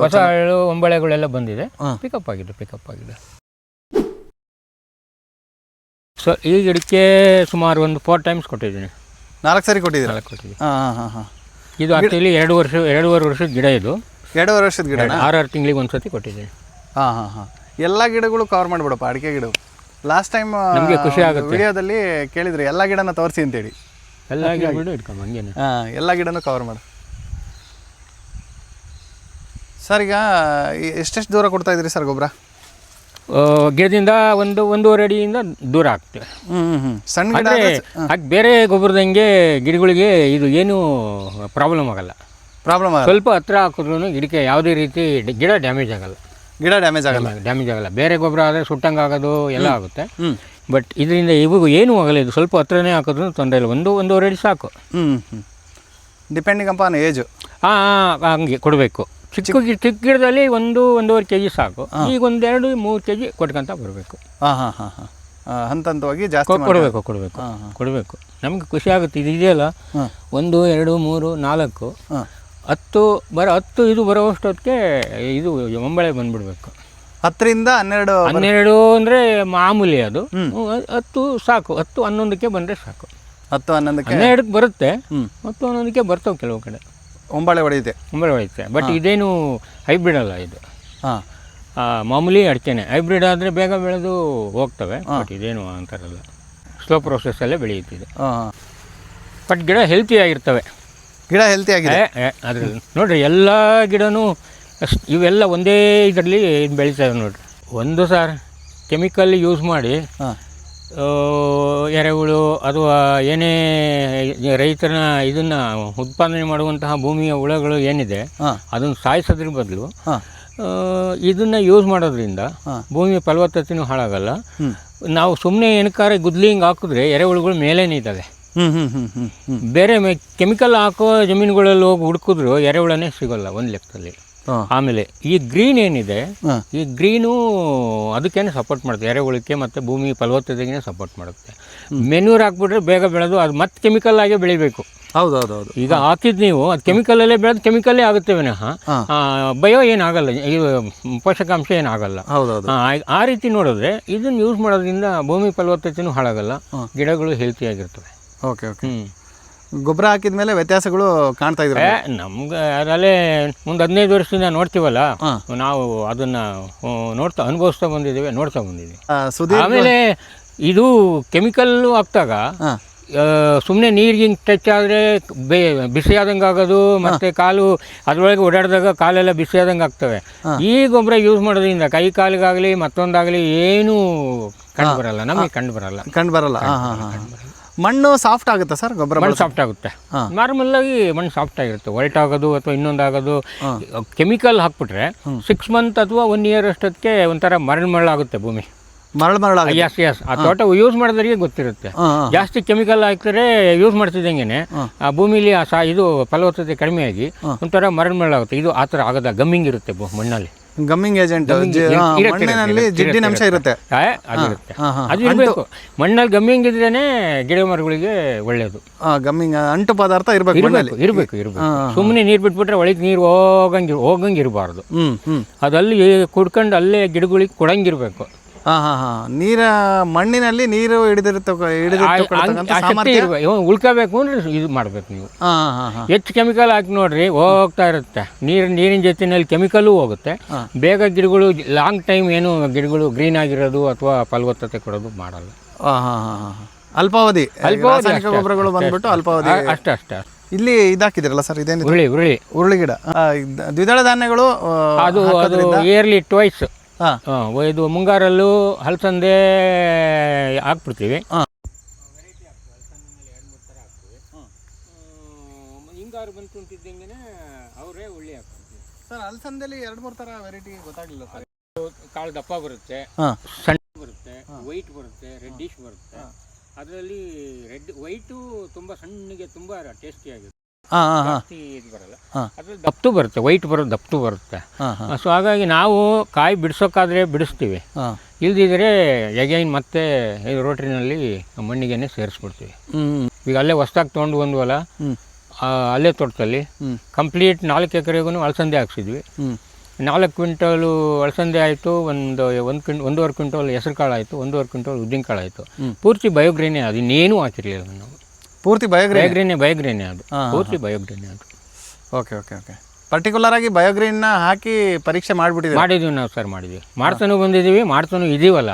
ಹೊಸ ಹರಳು ಒಂಬಳೆಗಳೆಲ್ಲ ಬಂದಿದೆ, ಪಿಕಪ್ ಆಗಿದೆ. ಸೊ ಈ ಗಿಡಕ್ಕೆ ಸುಮಾರು ಒಂದು 4 ಟೈಮ್ಸ್ ಕೊಟ್ಟಿದ್ದೀನಿ. 4 ಸರಿ ಕೊಟ್ಟಿದ್ದೀನಿ. ಇದು ಆಕ್ಚುಲಿ 2.5 ವರ್ಷದ ಗಿಡ. ಇದು 2.5 ವರ್ಷದ ಗಿಡ. 6 ತಿಂಗಳಿಗೆ ಒಂದ್ಸತಿ ಕೊಟ್ಟಿದ್ದೀನಿ. ಎಲ್ಲ ಗಿಡಗಳು ಕವರ್ ಮಾಡಿಬಿಡಪ್ಪ, ಅಡಿಕೆ ಗಿಡ. ಲಾಸ್ಟ್ ಟೈಮ್ ನಮಗೆ ಖುಷಿ ಆಗುತ್ತೆ, ವಿಡಿಯೋದಲ್ಲಿ ಕೇಳಿದ್ರಿ ಎಲ್ಲ ಗಿಡನ ತೋರಿಸಿ ಅಂತೇಳಿ. ಎಲ್ಲ ಗಿಡ ಇಟ್ಕೊಂಬ ಹಂಗೇನೆ. ಎಲ್ಲ ಗಿಡನೂ ಕವರ್ ಮಾಡು ಸರ್. ಈಗ ಎಷ್ಟೆಷ್ಟು ದೂರ ಕೊಡ್ತಾ ಇದ್ರಿ ಸರ್ ಗೊಬ್ಬರ? ಗಿಡದಿಂದ 1-1.5 ಅಡಿಯಿಂದ ದೂರ ಆಗ್ತೇವೆ. ಸಣ್ಣ ಗಿಡ ಹಾಗೆ ಬೇರೆ ಗೊಬ್ಬರದಂಗೆ ಗಿಡಗಳಿಗೆ ಇದು ಏನೂ ಪ್ರಾಬ್ಲಮ್ ಆಗಲ್ಲ. ಸ್ವಲ್ಪ ಹತ್ರ ಹಾಕಿದ್ರು ಗಿಡಕ್ಕೆ ಯಾವುದೇ ರೀತಿ ಗಿಡ ಡ್ಯಾಮೇಜ್ ಆಗಲ್ಲ. ಬೇರೆ ಗೊಬ್ಬರ ಆದರೆ ಸುಟ್ಟಂಗೆ ಆಗೋದು ಎಲ್ಲ ಆಗುತ್ತೆ. ಬಟ್ ಇದರಿಂದ ಇವಾಗ ಏನೂ ಆಗಲ್ಲ. ಇದು ಸ್ವಲ್ಪ ಹತ್ರನೇ ಹಾಕಿದ್ರು ತೊಂದರೆ ಇಲ್ಲ. 1-1.5 ಅಡಿ ಸಾಕು. Depending upon age. ಹಂಗೆ ಕೊಡಬೇಕು. ಚಿಕ್ಕ ಗಿಡದಲ್ಲಿ 1-1.5 kg ಸಾಕು. ಈಗ 1-2-3 kg ಕೊಟ್ಕೊಂತ ಬರಬೇಕು. ಹಂತವಾಗಿ ಜಾಸ್ತಿ ಕೊಡಬೇಕು. ನಮ್ಗೆ ಖುಷಿ ಆಗುತ್ತೆ. ಇದು ಇದೆಯಲ್ಲ, 1, 2, 3, 4, 10 ಇದು ಬರೋಷ್ಟೊತ್ತಿಗೆ ಇದು ಒಂಬಳೆ ಬಂದ್ಬಿಡ್ಬೇಕು. 10ರಿಂದ 12 ಅಂದರೆ ಮಾಮೂಲಿ. ಅದು 10 ಸಾಕು. 10-11ಕ್ಕೆ ಬಂದರೆ ಸಾಕು. 10-11ಕ್ಕೆ 12ಕ್ಕೆ ಬರುತ್ತೆ. 10-11ಕ್ಕೆ ಬರ್ತವೆ ಕೆಲವು ಕಡೆ. ಒಂಬಳೆ ಹೊಡೆಯುತ್ತೆ. ಬಟ್ ಇದೇನು ಹೈಬ್ರಿಡ್ ಅಲ್ಲ. ಇದು ಮಾಮೂಲಿ ಅಡಿಕೆನೆ. ಹೈಬ್ರಿಡ್ ಆದರೆ ಬೇಗ ಬೆಳೆದು ಹೋಗ್ತವೆ. ಬಟ್ ಇದೇನು ಅಂತಾರಲ್ಲ, ಸ್ಲೋ ಪ್ರೋಸೆಸ್ಸಲ್ಲೇ ಬೆಳೆಯುತ್ತಿದೆ. ಬಟ್ ಗಿಡ ಹೆಲ್ತಿ ಆಗಿರ್ತವೆ. ಅದ್ರಲ್ಲಿ ನೋಡಿರಿ, ಎಲ್ಲ ಗಿಡನೂ ಇವೆಲ್ಲ ಒಂದೇ ಇದರಲ್ಲಿ ಬೆಳೀತವೆ ನೋಡಿರಿ. ಒಂದು ಸಾರ್ ಕೆಮಿಕಲ್ ಯೂಸ್ ಮಾಡಿ ಎರೆಹುಳು ಅಥವಾ ಏನೇ ರೈತನ ಇದನ್ನು ಉತ್ಪಾದನೆ ಮಾಡುವಂತಹ ಭೂಮಿಯ ಹುಳಗಳು ಏನಿದೆ ಅದನ್ನು ಸಾಯಿಸೋದ್ರ ಬದಲು ಇದನ್ನು ಯೂಸ್ ಮಾಡೋದ್ರಿಂದ ಭೂಮಿಯ ಫಲವತ್ತತೆಯೂ ಹಾಳಾಗಲ್ಲ. ನಾವು ಸುಮ್ಮನೆ ಏನಕ್ಕಾರ ಗುದ್ಲಿ ಹಿಂಗೆ ಹಾಕಿದ್ರೆ ಎರೆಹುಳುಗಳು ಮೇಲೇನೇ ಇದ್ದಾವೆ. ಬೇರೆ ಕೆಮಿಕಲ್ ಹಾಕೋ ಜಮೀನುಗಳಲ್ಲಿ ಹೋಗಿ ಹುಡುಕಿದ್ರು ಎರೆಹುಳನೇ ಸಿಗೋಲ್ಲ ಒಂದು ಲೆಕ್ಕದಲ್ಲಿ. ಆಮೇಲೆ ಈ ಗ್ರೀನ್ ಏನಿದೆ, ಈ ಗ್ರೀನು ಅದಕ್ಕೇನೆ ಸಪೋರ್ಟ್ ಮಾಡುತ್ತೆ, ಎರೆಹುಳಕ್ಕೆ ಮತ್ತು ಭೂಮಿ ಫಲವತ್ತತೆಗೆ ಸಪೋರ್ಟ್ ಮಾಡುತ್ತೆ. ಮೆನ್ಯೂರ್ ಹಾಕ್ಬಿಟ್ರೆ ಬೇಗ ಬೆಳೆದು ಅದು ಮತ್ತೆ ಕೆಮಿಕಲ್ ಆಗೇ ಬೆಳಿಬೇಕು. ಹೌದೌದು. ಈಗ ಹಾಕಿದ್ ನೀವು ಅದು ಕೆಮಿಕಲಲ್ಲೇ ಬೆಳೆದು ಕೆಮಿಕಲ್ಲೇ ಆಗುತ್ತೆ ವಿನಃ ಬಯೋ ಏನಾಗಲ್ಲ, ಇದು ಪೋಷಕಾಂಶ ಏನಾಗಲ್ಲ. ಆ ರೀತಿ ನೋಡಿದ್ರೆ ಇದನ್ನು ಯೂಸ್ ಮಾಡೋದ್ರಿಂದ ಭೂಮಿ ಫಲವತ್ತತೆನೂ ಹಾಳಾಗಲ್ಲ, ಗಿಡಗಳು ಹೆಲ್ತಿಯಾಗಿರ್ತವೆ. ಓಕೆ. ಗೊಬ್ಬರ ಹಾಕಿದ ಮೇಲೆ ವ್ಯತ್ಯಾಸಗಳು ಕಾಣ್ತಾ ಇದ್ರೆ ನಮ್ಗೆ ಅದರಲ್ಲೇ ಒಂದು 15 ವರ್ಷದಿಂದ ನೋಡ್ತೀವಲ್ಲ, ನಾವು ಅದನ್ನು ಅನುಭವಿಸ್ತಾ ಬಂದಿದ್ದೀವಿ, ನೋಡ್ತಾ ಬಂದಿದ್ದೀವಿ. ಆಮೇಲೆ ಇದು ಕೆಮಿಕಲ್ ಹಾಕ್ದಾಗ ಸುಮ್ಮನೆ ನೀರಿಗೆ ಟಚ್ ಆದರೆ ಬಿಸಿಯಾದಂಗೆ ಆಗೋದು, ಮತ್ತು ಕಾಲು ಅದರೊಳಗೆ ಓಡಾಡಿದಾಗ ಕಾಲೆಲ್ಲ ಬಿಸಿಯಾದಂಗೆ ಆಗ್ತವೆ. ಈ ಗೊಬ್ಬರ ಯೂಸ್ ಮಾಡೋದ್ರಿಂದ ಕೈ ಕಾಲಿಗಾಗಲಿ ಮತ್ತೊಂದಾಗಲಿ ಏನೂ ಕಂಡುಬರಲ್ಲ, ನಮಗೆ ಕಂಡುಬರಲ್ಲ. ಮಣ್ಣು ಸಾಫ್ಟ್ ಆಗುತ್ತೆ ಸರ್? ಗೊಬ್ಬರ ಮಣ್ಣು ಸಾಫ್ಟ್ ಆಗುತ್ತೆ. ನಾರ್ಮಲ್ಲಾಗಿ ಮಣ್ಣು ಸಾಫ್ಟ್ ಆಗಿರುತ್ತೆ. ವೈಟ್ ಆಗೋದು ಅಥವಾ ಇನ್ನೊಂದಾಗೋದು. ಕೆಮಿಕಲ್ ಹಾಕ್ಬಿಟ್ರೆ 6 ಮಂತ್ ಅಥವಾ 1 ಇಯರ್ ಅಷ್ಟೊತ್ತಿಗೆ ಒಂಥರ ಮರಳಾಗುತ್ತೆ ಭೂಮಿ. ಎಸ್ ಆ ತೋಟ ಯೂಸ್ ಮಾಡೋದ್ರಿಗೆ ಗೊತ್ತಿರುತ್ತೆ. ಜಾಸ್ತಿ ಕೆಮಿಕಲ್ ಹಾಕಿದ್ರೆ ಯೂಸ್ ಮಾಡ್ತಿದ್ದಂಗೆ ಆ ಭೂಮಿಲಿ ಇದು ಫಲವತ್ತತೆ ಕಡಿಮೆಯಾಗಿ ಒಂಥರ ಮರಳಾಗುತ್ತೆ. ಇದು ಆ ಥರ ಆಗೋದ ಗಮ್ಮಿಂಗ್ ಇರುತ್ತೆ ಮಣ್ಣಲ್ಲಿ. ಗಮ್ಮಿಂಗ್ ಏಜೆಂಟ್ ಮಣ್ಣಿನಲ್ಲಿ ಜಿಡ್ಡಿನ ಅಂಶ ಇರುತ್ತೆ. ಅದು ಇರಬೇಕು. ಮಣ್ಣಲ್ಲಿ ಗಮ್ಮಿಂಗ್ ಇದ್ರೇನೆ ಗಿಡ ಮರಗಳಿಗೆ ಒಳ್ಳೇದು. ಗಮ್ಮಿಂಗ್ ಅಂಟು ಪದಾರ್ಥ ಇರಬೇಕು. ಸುಮ್ಮನೆ ನೀರು ಬಿಟ್ಬಿಟ್ರೆ ಒಳಗೆ ನೀರು ಹೋಗಂಗೆ ಇರಬಾರ್ದು. ಅದಲ್ಲಿ ಕುಡ್ಕೊಂಡು ಅಲ್ಲೇ ಗಿಡಗಳಿಗೆ ಕೊಡಂಗಿರ್ಬೇಕು. ಹಾಂ ಹಾಂ ಹಾಂ ನೀರ ಮಣ್ಣಿನಲ್ಲಿ ನೀರು ಶಕ್ತಿ ಇರಬೇಕು, ಉಳ್ಕೋಬೇಕು ಅಂದ್ರೆ ಇದು ಮಾಡಬೇಕು ನೀವು. ಹಾಂ ಹಾಂ ಹಾಂ ಹೆಚ್ಚು ಕೆಮಿಕಲ್ ಹಾಕಿ ನೋಡ್ರಿ ಹೋಗ್ತಾ ಇರುತ್ತೆ, ನೀರಿನ ಜೊತೆಯಲ್ಲಿ ಕೆಮಿಕಲ್ಲು ಹೋಗುತ್ತೆ. ಬೇಗ ಗಿಡಗಳು ಲಾಂಗ್ ಟೈಮ್ ಏನು ಗಿಡಗಳು ಗ್ರೀನ್ ಆಗಿರೋದು ಅಥವಾ ಫಲವತ್ತತೆ ಕೊಡೋದು ಮಾಡಲ್ಲ. ಹಾಂ ಹಾಂ ಹಾಂ ಹಾಂ ಅಲ್ಪಾವಧಿ ರಾಸಾಯನಿಕ ಗೊಬ್ಬರಗಳು ಬಂದ್ಬಿಟ್ಟು ಅಲ್ಪಾವಧಿ ಅಷ್ಟೇ. ಇಲ್ಲಿ ಇದಾಕಿದಿರಲ್ಲ ಸರ್, ಇದೇನು ಉರುಳಿ ಗಿಡ, ದ್ವಿದಳ ಧಾನ್ಯಗಳು ಅದು ಇಯರ್ಲಿ ಟ್ವೈಸ್. ಇದು ಮುಂಗಾರಲ್ಲೂ ಹಲಸಂದೆ ಹಾಕ್ಬಿಡ್ತೀವಿ. ಹಿಂಗಾರು ಬಂತು ಅಂತಿದ್ದಂಗೆ ಅವರೇ ಉಳ್ಳಿ ಹಾಕ್ಬಿಡ್ತೀವಿ ಸರ್. ಹಲಸಂದಲ್ಲಿ 2-3 ಥರ ವೆರೈಟಿ ಗೊತ್ತಾಗಲಿಲ್ಲ ಸರ್. ಕಾಳು ದಪ್ಪ ಬರುತ್ತೆ, ಸಣ್ಣ ಬರುತ್ತೆ, ವೈಟ್ ಬರುತ್ತೆ, ರೆಡ್ಡಿಶ್ ಬರುತ್ತೆ. ಅದರಲ್ಲಿ ವೈಟು ತುಂಬ ಸಣ್ಣಗೆ ತುಂಬ ಟೇಸ್ಟಿಯಾಗಿರುತ್ತೆ, ಜಾಸ್ತಿ ಇದು ಬರಲ್ಲ. ಅದ್ರಲ್ಲಿ ದಪ್ತು ಬರುತ್ತೆ, ವೈಟ್ ಬರೋದು ದಪ್ತು ಬರುತ್ತೆ. ಸೊ ಹಾಗಾಗಿ ನಾವು ಕಾಯಿ ಬಿಡಿಸೋಕ್ಕಾದ್ರೆ ಬಿಡಿಸ್ತೀವಿ, ಇಲ್ದಿದ್ರೆ ಎಗೈನ್ ಮತ್ತೆ ರೋಟ್ರಿನಲ್ಲಿ ಮಣ್ಣಿಗೆನೆ ಸೇರಿಸ್ಬಿಡ್ತೀವಿ. ಈಗ ಅಲ್ಲೇ ಹೊಸ್ದಾಗಿ ತೊಗೊಂಡು ಬಂದ್ವಲ್ಲ, ಅಲ್ಲೇ ತೋಟದಲ್ಲಿ ಕಂಪ್ಲೀಟ್ 4 ಎಕರೆಗೂ ಅಲಸಂದೆ ಹಾಕ್ಸಿದ್ವಿ. 4 ಕ್ವಿಂಟಲು ಅಲಸಂದೆ ಆಯಿತು, 1.5 ಕ್ವಿಂಟಲ್ ಹೆಸರು ಕಾಳು ಆಯಿತು, 1.5 ಕ್ವಿಂಟಲ್ ಉದ್ದಿನ ಕಾಳು ಆಯಿತು. ಪೂರ್ತಿ ಬಯೋಗ್ರೇನೇ, ಅದು ಇನ್ನೇನೂ ಹಾಕಿರಲಿಲ್ಲ ನಾವು. ಪೂರ್ತಿ ಬಯೋಗ್ರೇನೇ ಅದು, ಪೂರ್ತಿ ಬಯೋಗ್ರೇನೇ ಅದು. ಓಕೆ. ಪರ್ಟಿಕ್ಯುಲರ್ ಆಗಿ ಬಯೋಗ್ರೀನ್ನ ಹಾಕಿ ಪರೀಕ್ಷೆ ಮಾಡಿದ್ವಿ ನಾವು ಸರ್, ಮಾಡಿದ್ವಿ. ಮಾಡ್ತಾನೂ ಬಂದಿದ್ದೀವಿ, ಮಾಡ್ತಾನೂ ಇದೀವಲ್ಲ,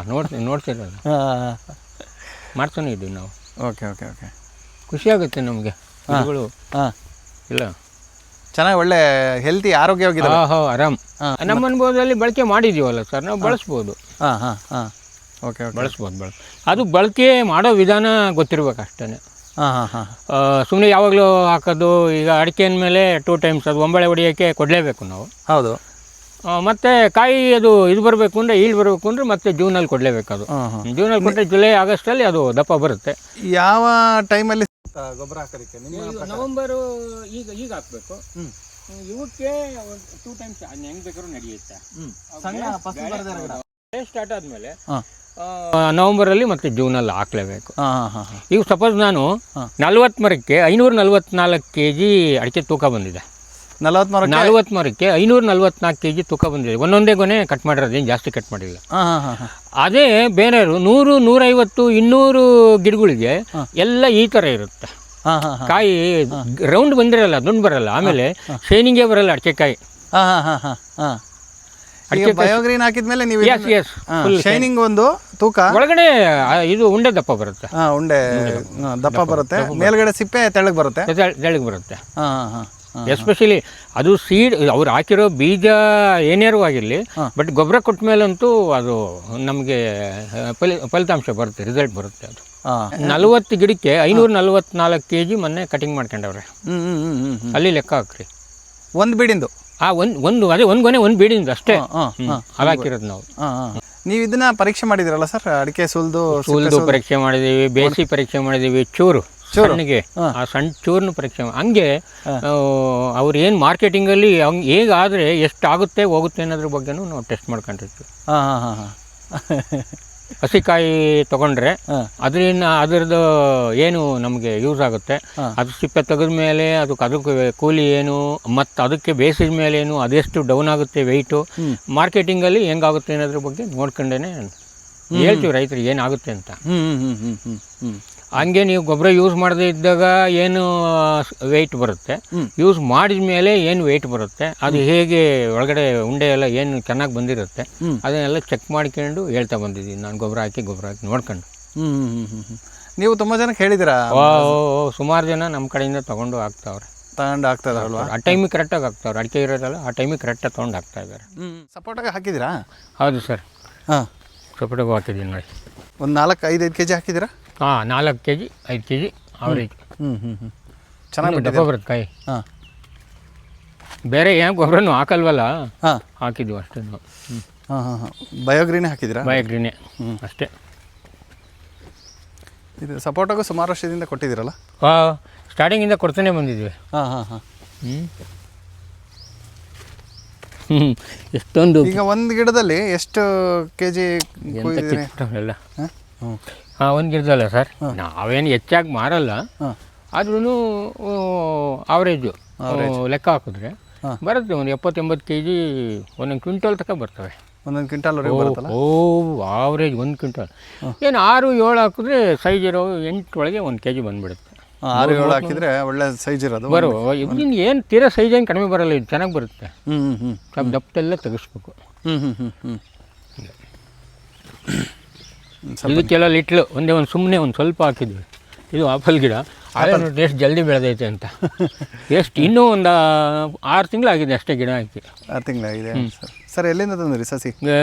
ನೋಡ್ತಿರಲ್ಲ, ಮಾಡ್ತಾನೂ ಇದ್ದೀವಿ ನಾವು. ಓಕೆ. ಖುಷಿ ಆಗುತ್ತೆ ನಮಗೆ. ಇಲ್ಲ ಚೆನ್ನಾಗಿ ಒಳ್ಳೆ ಹೆಲ್ತಿ ಆರೋಗ್ಯವಾಗಿದೆ. ಆರಾಮ್. ನಮ್ಮ ಅನುಭವದಲ್ಲಿ ಬಳಕೆ ಮಾಡಿದ್ದೀವಲ್ಲ ಸರ್, ನಾವು ಬಳಸ್ಬೋದು. ಓಕೆ. ಬಳಸ್ಬೋದು. ಅದು ಬಳಕೆ ಮಾಡೋ ವಿಧಾನ ಗೊತ್ತಿರ್ಬೇಕು ಅಷ್ಟೇ. ಸುಮ್ಮನೆ ಯಾವಾಗಲೂ ಹಾಕೋದು. ಈಗ ಅಡಿಕೆ ಅಂದಮೇಲೆ 2 ಟೈಮ್ಸ್ ಅದು ಒಂಬಳೆ ಹೊಡಿಯೋಕ್ಕೆ ಕೊಡಲೇಬೇಕು ನಾವು. ಹೌದು. ಮತ್ತು ಕಾಯಿ ಅದು ಇದು ಬರಬೇಕು ಅಂದರೆ ಈಲ್ಡ್ ಬರಬೇಕು ಅಂದರೆ ಮತ್ತೆ ಜೂನಲ್ಲಿ ಕೊಡಲೇಬೇಕು. ಅದು ಜೂನಲ್ಲಿ ಕೊಟ್ಟರೆ ಜುಲೈ ಆಗಸ್ಟಲ್ಲಿ ಅದು ದಪ್ಪ ಬರುತ್ತೆ. ಯಾವ ಟೈಮಲ್ಲಿ ಗೊಬ್ಬರ ಹಾಕೋದಕ್ಕೆ? ನವಂಬರು ಈಗ ಹಾಕಬೇಕು. ಇವಕ್ಕೆ 2 ಟೈಮ್ಸ್ ಹೆಂಗೆ ಬೇಕಾದ್ರೂ ನಡೆಯುತ್ತೆ. ಸ್ಟಾರ್ಟ್ ಆದಮೇಲೆ ನವಂಬರಲ್ಲಿ ಮತ್ತು ಜೂನಲ್ಲಿ ಹಾಕಲೇಬೇಕು. ಈಗ ಸಪೋಸ್ ನಾನು 40 ಮರಕ್ಕೆ 544 kg ಅಡಿಕೆ ತೂಕ ಬಂದಿದೆ. 40 ಮರಕ್ಕೆ 544 kg ತೂಕ ಬಂದಿದೆ. ಒಂದೊಂದೇ ಗೊನೆ ಕಟ್ ಮಾಡಿರೋದು, ಏನು ಜಾಸ್ತಿ ಕಟ್ ಮಾಡಿಲ್ಲ. ಅದೇ ಬೇರೆಯವರು 100, 150, 200 ಗಿಡಗಳಿಗೆ ಎಲ್ಲ ಈ ಥರ ಇರುತ್ತೆ. ಕಾಯಿ ರೌಂಡ್ ಬಂದಿರಲ್ಲ, ದುಂಡು ಬರಲ್ಲ, ಆಮೇಲೆ ಶೈನಿಂಗೇ ಬರಲ್ಲ ಅಡಿಕೆ ಕಾಯಿ. ಬಯೋಗ್ರೀನ್ ಹಾಕಿದ್ಮೇಲೆ ನೀವು ಶೈನಿಂಗ್ ಒಂದು ತೂಕ, ಒಳಗಡೆ ಇದು ಉಂಡೆ ದಪ್ಪ ಬರುತ್ತೆ. ಉಂಡೆ ದಪ್ಪ ಬರುತ್ತೆ, ಮೇಲ್ಗಡೆ ಸಿಪ್ಪೆ ತೆಳ್ಳಗೆ ಬರುತ್ತೆ. ಎಸ್ಪೆಷಲಿ ಅದು ಸೀಡ್ ಅವ್ರು ಹಾಕಿರೋ ಬೀಜ ಏನೇರೂ ಆಗಿರಲಿ, ಬಟ್ ಗೊಬ್ಬರ ಕೊಟ್ಟ ಮೇಲಂತೂ ಅದು ನಮಗೆ ಫಲಿತಾಂಶ ಬರುತ್ತೆ, ರಿಸಲ್ಟ್ ಬರುತ್ತೆ. ಅದು 40 ಗಿಡಕ್ಕೆ 544 kg ಮೊನ್ನೆ ಕಟಿಂಗ್ ಮಾಡ್ಕೊಂಡವ್ರೆ. ಅಲ್ಲಿ ಲೆಕ್ಕ ಹಾಕ್ರಿ, ಒಂದು ಬೀಡಿಂದು. ಅದೇ ಒಂದು ಗೊನೆ ಒಂದು ಬೀಡಿಂದು ಅಷ್ಟೇ ಹಾಕಿರೋದು ನಾವು. ನೀವು ಇದನ್ನ ಪರೀಕ್ಷೆ ಮಾಡಿದಿರಲ್ಲ ಸರ್? ಅಡಿಕೆ ಸುಲ್ದು ಪರೀಕ್ಷೆ ಮಾಡಿದೀವಿ, ಬೇಸಿ ಪರೀಕ್ಷೆ ಮಾಡಿದೀವಿ, ಸಣ್ಣಗೆ ಆ ಸಣ್ಣ ಚೂರ್ನ ಪರೀಕ್ಷೆ. ಹಂಗೆ ಅವ್ರು ಏನು ಮಾರ್ಕೆಟಿಂಗಲ್ಲಿ ಹೇಗಾದರೆ ಎಷ್ಟಾಗುತ್ತೆ ಹೋಗುತ್ತೆ ಅನ್ನೋದ್ರ ಬಗ್ಗೆನೂ ನಾವು ಟೆಸ್ಟ್ ಮಾಡ್ಕೊಂಡಿರ್ತೀವಿ. ಹಸಿಕಾಯಿ ತೊಗೊಂಡ್ರೆ ಅದರದ್ದು ಏನು ನಮಗೆ ಯೂಸ್ ಆಗುತ್ತೆ, ಅದು ಸಿಪ್ಪೆ ತೆಗೆದ ಮೇಲೆ ಅದಕ್ಕೆ ಕೂಲಿ ಏನು, ಮತ್ತು ಅದಕ್ಕೆ ಬೇಸಿದ ಮೇಲೆ ಏನು, ಅದೆಷ್ಟು ಡೌನ್ ಆಗುತ್ತೆ ವೆಯ್ಟು, ಮಾರ್ಕೆಟಿಂಗಲ್ಲಿ ಹೆಂಗಾಗುತ್ತೆ ಅನ್ನೋದ್ರ ಬಗ್ಗೆ ನೋಡ್ಕೊಂಡೇ ಹೇಳ್ತೀವಿ ರೈತರಿಗೆ ಏನಾಗುತ್ತೆ ಅಂತ. ಹಂಗೆ ನೀವು ಗೊಬ್ಬರ ಯೂಸ್ ಮಾಡದೇ ಇದ್ದಾಗ ಏನು ವೆಯ್ಟ್ ಬರುತ್ತೆ, ಯೂಸ್ ಮಾಡಿದ ಮೇಲೆ ಏನು ವೆಯ್ಟ್ ಬರುತ್ತೆ, ಅದು ಹೇಗೆ ಒಳಗಡೆ ಉಂಡೆ ಎಲ್ಲ ಏನು ಚೆನ್ನಾಗಿ ಬಂದಿರುತ್ತೆ ಅದನ್ನೆಲ್ಲ ಚೆಕ್ ಮಾಡ್ಕೊಂಡು ಹೇಳ್ತಾ ಬಂದಿದ್ದೀನಿ ನಾನು. ಗೊಬ್ಬರ ಹಾಕಿ ನೋಡ್ಕೊಂಡು. ನೀವು ತುಂಬ ಜನಕ್ಕೆ ಹೇಳಿದ್ದೀರಾ? ಸುಮಾರು ಜನ ನಮ್ಮ ಕಡೆಯಿಂದ ತಗೊಂಡು ಹಾಕ್ತಾವ್ರೆ. ಆಗ್ತಾಯಿದಾರಲ್ವಾ? ಆ ಟೈಮಿಗೆ ಕರೆಕ್ಟಾಗಿ ಹಾಕ್ತಾವ್ರೆ. ಅಡಿಕೆ ಇರೋದಲ್ಲ, ಆ ಟೈಮಿಗೆ ಕರೆಕ್ಟಾಗಿ ತೊಗೊಂಡು ಹಾಕ್ತಾ ಇದ್ದಾರೆ. ಸಪೋರ್ಟಾಗಿ ಹಾಕಿದ್ದೀರಾ? ಹೌದು ಸರ್, ಸಪೋರ್ಟಾಗಿ ಹಾಕಿದ್ದೀನಿ ನೋಡಿ. ಒಂದು 4-5 kg ಹಾಕಿದ್ದೀರಾ? 4 kg 5 kg ಅವರೇಜ್. ಚೆನ್ನಾಗಿ ದಪ್ಪ ಬರುತ್ತೆ ಕಾಯಿ. ಬೇರೆ ಏನು ಗೊಬ್ಬರನೂ ಹಾಕಲ್ವಲ್ಲ, ಹಾಕಿದ್ವಿ ಅಷ್ಟೇ ನಾವು. ಬಯೋಗ್ರೀನೇ ಹಾಕಿದ್ದೀರಾ? ಬಯೋಗ್ರೀನೇ ಅಷ್ಟೇ. ಇದು ಸಪೋರ್ಟಾಗೂ ಸುಮಾರು ವರ್ಷದಿಂದ ಕೊಟ್ಟಿದ್ದೀರಲ್ಲ? ಸ್ಟಾರ್ಟಿಂಗಿಂದ ಕೊಡ್ತಾನೆ ಬಂದಿದ್ವಿ. ಎಷ್ಟೊಂದು. ಈಗ ಒಂದು ಗಿಡದಲ್ಲಿ ಎಷ್ಟು kg ಎಲ್ಲ? ಒಂದು ಗಿಡದಲ್ಲ ಸರ್, ನಾವೇನು ಹೆಚ್ಚಾಗಿ ಮಾರಲ್ಲ, ಆದ್ರೂ ಆವ್ರೇಜು ಲೆಕ್ಕ ಹಾಕಿದ್ರೆ ಬರುತ್ತೆ. ಒಂದು 70-80 kg, 1 ಕ್ವಿಂಟಲ್ ತನಕ ಬರ್ತವೆ. ಒಂದೊಂದು ಕ್ವಿಂಟಾಲ್ವರೆಗೂ ಬರುತ್ತಲ್ಲ. ಆವ್ರೇಜ್ 1 ಕ್ವಿಂಟಾಲ್ ಏನು 6-7 ಹಾಕಿದ್ರೆ ಸೈಜ್ ಇರೋ 8 ಒಳಗೆ 1 kg ಬಂದುಬಿಡುತ್ತೆ. 6-7 ಹಾಕಿದರೆ ಒಳ್ಳೆ ಸೈಜ್ ಇರೋದು. ಇದನ್ನು ಏನು ತೀರಾ ಸೈಜ್ ಏನು ಕಡಿಮೆ ಬರೋಲ್ಲ, ಇದು ಚೆನ್ನಾಗಿ ಬರುತ್ತೆ. ಸ್ವಲ್ಪ ದಪ್ಪೆಲ್ಲ ತೆಗಿಸ್ಬೇಕು. ಇದಕ್ಕೆಲ್ಲ ಲಿಟ್ಲು ಒಂದು ಸುಮ್ಮನೆ ಒಂದು ಸ್ವಲ್ಪ ಹಾಕಿದ್ವಿ. ಇದು ಆಪಲ್ ಗಿಡ ಎಷ್ಟು ಜಲ್ದಿ ಬೆಳೆದೈತೆ ಅಂತ. ಎಷ್ಟು ಇನ್ನೂ ಒಂದು 6 ತಿಂಗಳಾಗಿದೆ ಅಷ್ಟೇ ಗಿಡ ಹಾಕಿ. 6 ತಿಂಗಳಾಗಿದೆ. ಸರ್ ಎಲ್ಲಿಂದ ತಂದ್ರಿ ಸಸಿ?